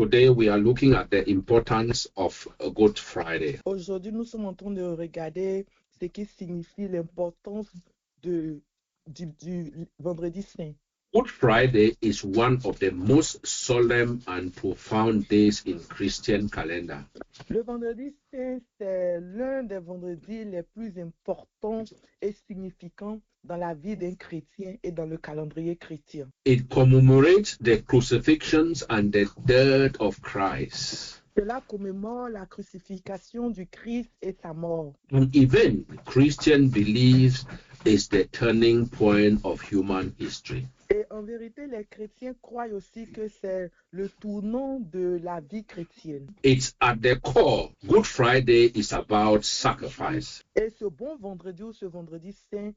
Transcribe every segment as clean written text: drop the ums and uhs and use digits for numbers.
Today we are looking at the importance of a Good Friday. Aujourd'hui, nous sommes en train de regarder ce qui signifie l'importance du vendredi saint. Good Friday is one of the most solemn and profound days in Christian calendar. Le vendredi saint, c'est l'un des vendredis les plus importants et significants dans la vie d'un chrétien et dans le calendrier chrétien. It commemorates the crucifixions and the death of Christ. Cela commémore la crucifixion du Christ et sa mort. An event Christian believes is the turning point of human history. Et en vérité, les chrétiens croient aussi que c'est le tournant de la vie chrétienne. It's at the core. Good Friday is about sacrifice. Et ce bon vendredi ou ce vendredi saint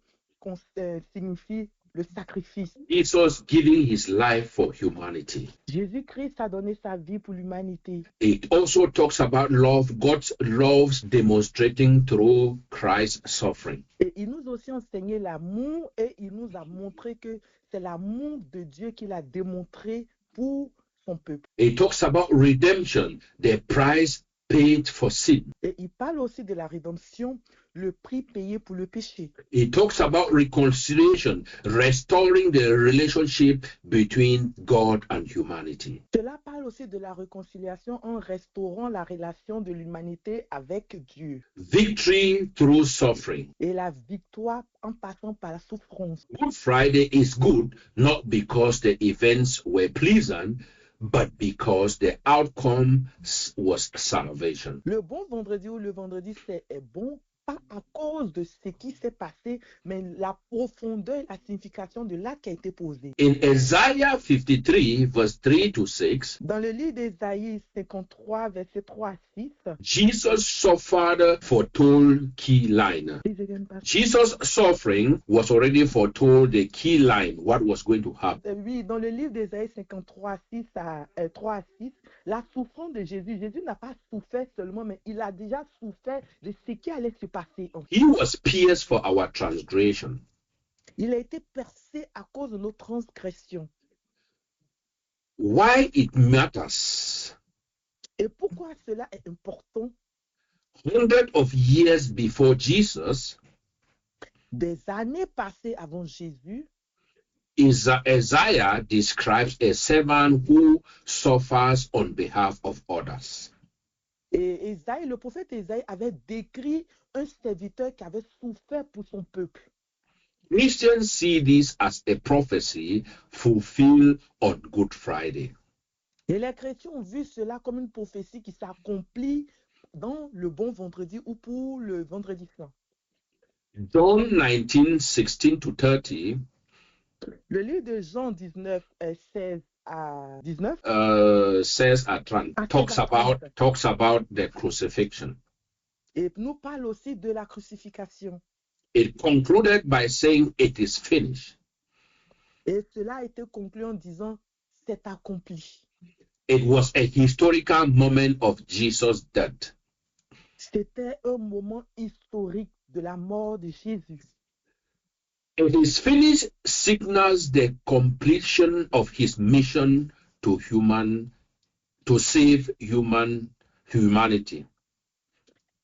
signifie le sacrifice. Jesus giving his life for humanity. Jésus-Christ a donné sa vie pour l'humanité. It also talks about love, God's love demonstrating through Christ's suffering. Et il nous a aussi enseigné l'amour et il nous a montré que c'est l'amour de Dieu qu'il a démontré pour son peuple. It talks about redemption, the price paid for sin. Et il parle aussi de la rédemption, le prix payé pour le péché. It talks about reconciliation, restoring the relationship between God and humanity. Cela parle aussi de la réconciliation en restaurant la relation de l'humanité avec Dieu. Victory through suffering. Et la victoire en passant par la souffrance. Good Friday is good not because the events were pleasant, but because the outcome was salvation. Le bon vendredi ou le vendredi c'est bon, pas à cause de ce qui s'est passé, mais la profondeur, la signification de l'acte qui a été posé. In Isaiah 53, verse 3 to 6, Dans le livre d'Ésaïe 53, versets 3 à 6, Jesus suffered foretold key line. Jesus' suffering was already foretold the key line, what was going to happen. Oui, dans le livre d'Ésaïe 53, 3 à 6, la souffrance de Jésus, Jésus n'a pas souffert seulement, mais il a déjà souffert de ce qui allait se passer. He was pierced for our transgression. Il a été percé à cause de nos transgressions. Why it matters? Et pourquoi cela est important? Hundreds of years before Jesus, Des années passées avant Jésus, Isaiah describes a servant who suffers on behalf of others. et Ésaïe, le prophète Ésaïe avait décrit un serviteur qui avait souffert pour son peuple. Christians see this as a prophecy fulfilled on Good Friday. Et les chrétiens ont vu cela comme une prophétie qui s'accomplit dans le bon vendredi ou pour le vendredi saint. John 19, 16 to 30 Le livre de Jean 19, 16 à 19 talks about the crucifixion. et nous parle aussi de la crucifixion. It concluded by saying it is finished. Et cela a été conclu en disant c'est accompli. It was a historical moment of Jesus' death. C'était un moment historique de la mort de Jésus. It is finished signals the completion of his mission to save humanity.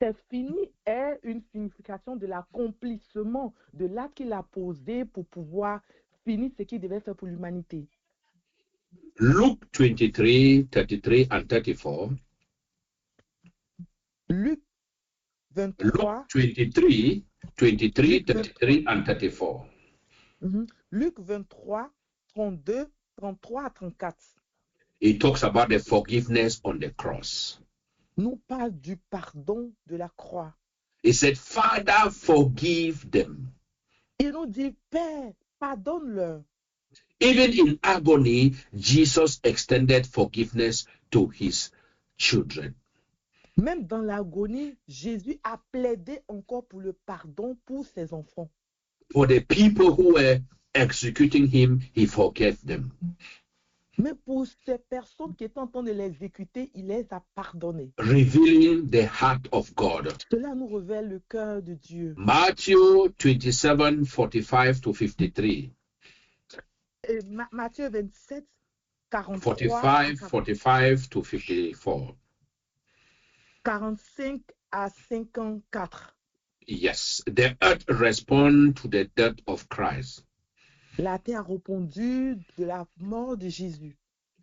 C'est fini est une signification de l'accomplissement de l'acte qu'il a posé pour pouvoir finir ce qu'il devait faire pour l'humanité. Luke 23, 33 and 34. Luc 23, Luke 23, 33 and 34. Luc 23, 32, 33 à 34. It talks about the forgiveness on the cross. Nous parle du pardon de la croix. He said, Father, forgive them. Il nous dit, Père, pardonne-leur. Even in agony, Jesus extended forgiveness to his children. Même dans l'agonie, Jésus a plaidé encore pour le pardon pour ses enfants. For the people who were executing him, he forgave them. Mais pour ces personnes qui étaient en train de l'exécuter, il les a pardonnés. Revealing the heart of God. Cela nous révèle le cœur de Dieu. Matthew 27, 45 to 53. Et Matthieu 27, 43 45 to 54. 45 à 54. Yes, the earth responded to the death of Christ. La terre a répondu de la mort de Jésus.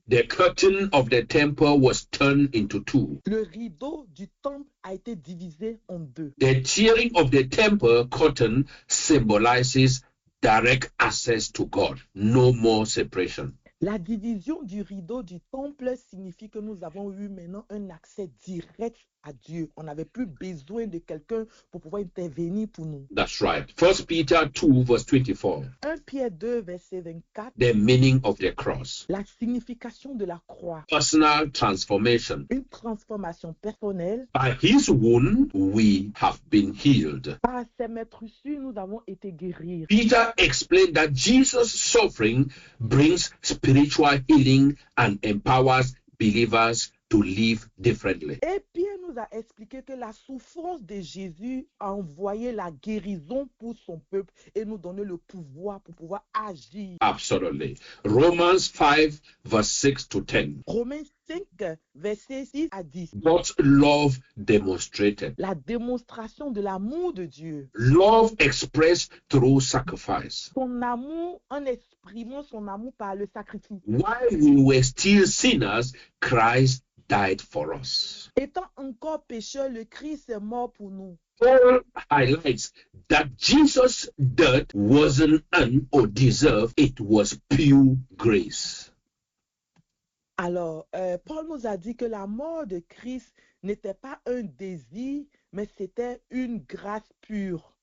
The curtain of the temple was turned into two. Le rideau du temple a été divisé en deux. The tearing of the temple curtain symbolizes direct access to God, no more separation. La division du rideau du temple signifie que nous avons eu maintenant un accès direct à Dieu. On n'avait plus besoin de quelqu'un pour pouvoir intervenir pour nous. That's right. 1 Peter 2, verse 24. 1 Pierre 2, verset 24. The meaning of the cross. La signification de la croix. Personal transformation. Une transformation personnelle. By his wound, we have been healed. Par ses meurtrissures, nous avons été guéris. Peter explained that Jesus' suffering brings spiritual healing and empowers believers to live differently. Et Pierre nous a expliqué que la souffrance de Jésus a envoyé la guérison pour son peuple et nous donner le pouvoir pour pouvoir agir. Absolutely. Romans 5, verse 6 to 10. Romains 5, verset 6 à 10. God's love demonstrated. La démonstration de l'amour de Dieu. Love expressed through sacrifice. Son amour en exprimant son amour par le sacrifice. While we were still sinners, Christ died for us. Étant encore pécheurs, le Christ est mort pour nous. Paul highlights that Jesus' death wasn't earned or deserved, it was pure grace. Alors, Paul nous a dit que la mort de Christ n'était pas un désir, mais c'était une grâce pure.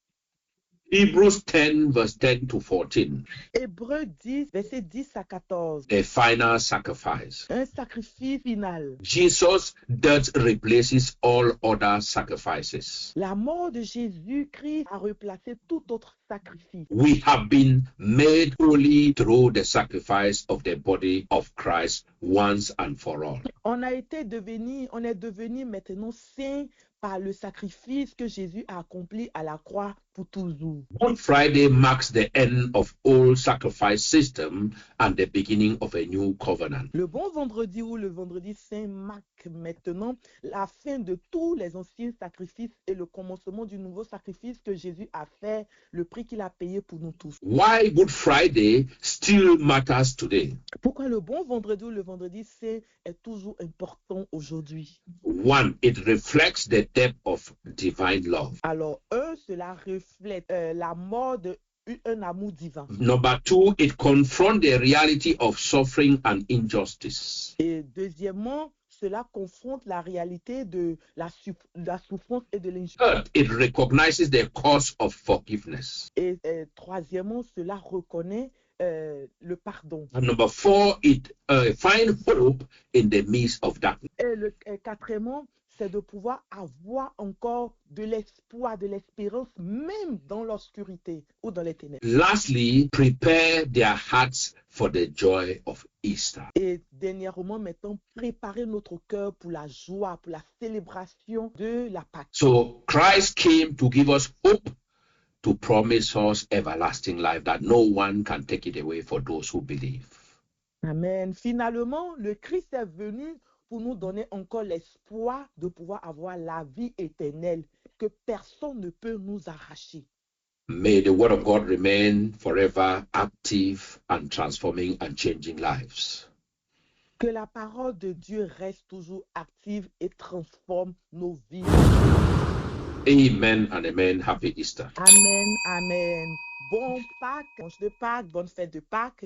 Hebrews 10, verse 10 to 14. Hébreux 10, verset 10 à 14. A final sacrifice. Un sacrifice final. Jesus' death replaces all other sacrifices. La mort de Jésus-Christ a replacé tout autre sacrifice. We have been made holy through the sacrifice of the body of Christ once and for all. On est devenu maintenant saint par le sacrifice que Jésus a accompli à la croix pour toujours. Good Friday marks the end of old sacrifice system and the beginning of a new covenant. Le bon vendredi ou le vendredi saint marque maintenant la fin de tous les anciens sacrifices et le commencement du nouveau sacrifice que Jésus a fait, le prix qu'il a payé pour nous tous. Why Good Friday still matters today? Pourquoi le bon vendredi ou le vendredi saint est toujours important aujourd'hui? One, it reflects the depth of divine love. Alors, cela reflète la mort d'un amour divin. Number two, it confronts the reality of suffering and injustice. Et deuxièmement, cela confronte la réalité de la souffrance et de l'injustice. Third, it recognizes the cause of forgiveness. Et troisièmement, cela reconnaît le pardon. And number four, it finds hope in the midst of darkness. Et quatrièmement, c'est de pouvoir avoir encore de l'espoir, de l'espérance, même dans l'obscurité ou dans les ténèbres. Lastly, prepare their hearts for the joy of Easter. Et dernièrement, maintenant, préparer notre cœur pour la joie, pour la célébration de la Pâque. So Christ came to give us hope, to promise us everlasting life that no one can take it away for those who believe. Amen. Finalement, le Christ est venu pour nous donner encore l'espoir de pouvoir avoir la vie éternelle que personne ne peut nous arracher. May the word of God remain forever active and transforming and changing lives. Que la parole de Dieu reste toujours active et transforme nos vies. Amen and amen. Happy Easter. Amen, amen. Bon Pâques, bonne fête de Pâques.